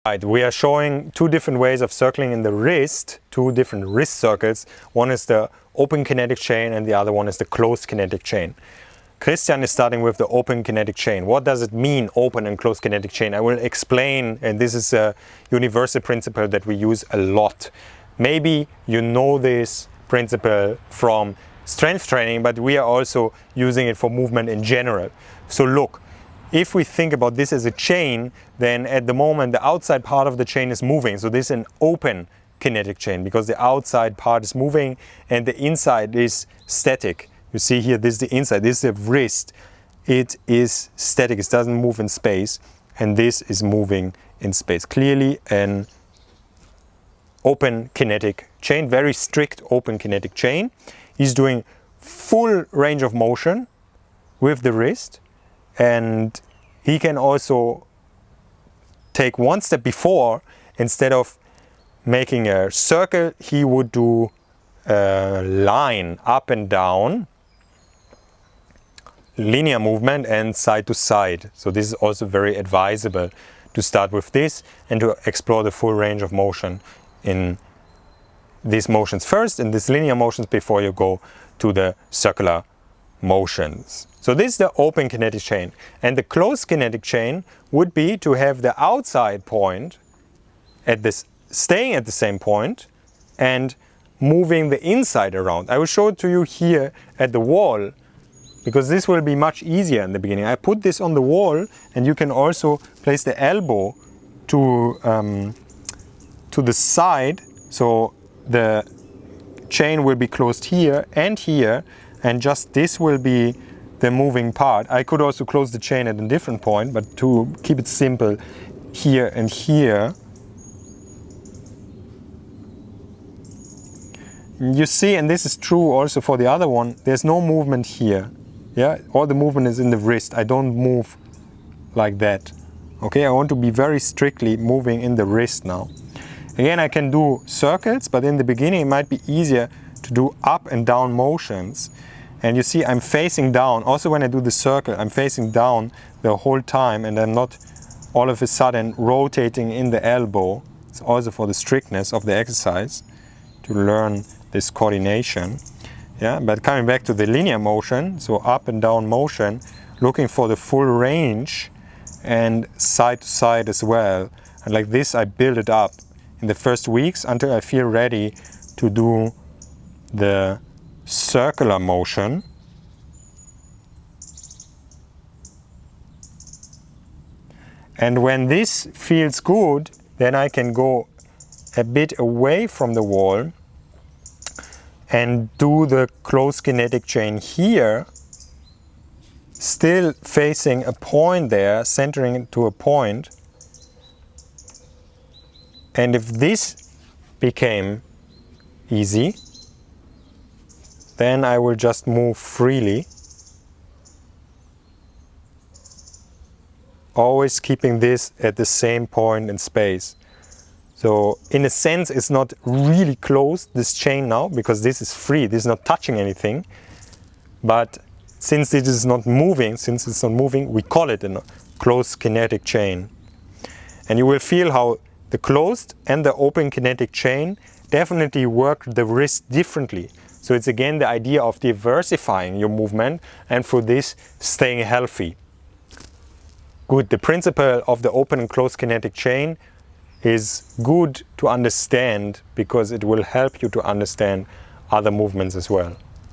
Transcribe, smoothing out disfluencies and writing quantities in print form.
Right, we are showing two different ways of circling in the wrist, two different wrist circles. One is the open kinetic chain and the other one is the closed kinetic chain. Christian is starting with the open kinetic chain. What does it mean, open and closed kinetic chain? I will explain, and this is a universal principle that we use a lot. Maybe you know this principle from strength training, but we are also using it for movement in general. So look, if we think about this as a chain, then at the moment the outside part of the chain is moving. So this is an open kinetic chain because the outside part is moving and the inside is static. You see here, this is the inside, this is the wrist. It is static, it doesn't move in space, and this is moving in space. Clearly an open kinetic chain, very strict open kinetic chain. He's doing full range of motion with the wrist, and he can also take one step before. Instead of making a circle, he would do a line up and down, linear movement and side to side. So this is also very advisable to start with this and to explore the full range of motion in these motions first, in these linear motions, before you go to the circular motions. So this is the open kinetic chain, and the closed kinetic chain would be to have the outside point at this staying at the same point and moving the inside around. I will show it to you here at the wall because this will be much easier in the beginning. I put this on the wall, and you can also place the elbow to the side, so the chain will be closed here and here, and just this will be the moving part. I could also close the chain at a different point, but to keep it simple, here and here. You see, and this is true also for the other one, there's no movement here. Yeah, all the movement is in the wrist. I don't move like that. Okay, I want to be very strictly moving in the wrist now. Again, I can do circles, but in the beginning it might be easier to do up and down motions. And you see, I'm facing down. Also when I do the circle, I'm facing down the whole time, and I'm not all of a sudden rotating in the elbow. It's also for the strictness of the exercise to learn this coordination. Yeah, but coming back to the linear motion, so up and down motion, looking for the full range and side to side as well. And like this, I build it up in the first weeks until I feel ready to do the circular motion. And when this feels good, then I can go a bit away from the wall and do the closed kinetic chain here, still facing a point there, centering it to a point. And if this became easy, then I will just move freely, always keeping this at the same point in space. So in a sense, it's not really closed, this chain now, because this is free, this is not touching anything. But since it is not moving, we call it a closed kinetic chain. And you will feel how the closed and the open kinetic chain definitely work the wrist differently. So it's again the idea of diversifying your movement, and for this, staying healthy. Good, the principle of the open and closed kinetic chain is good to understand because it will help you to understand other movements as well.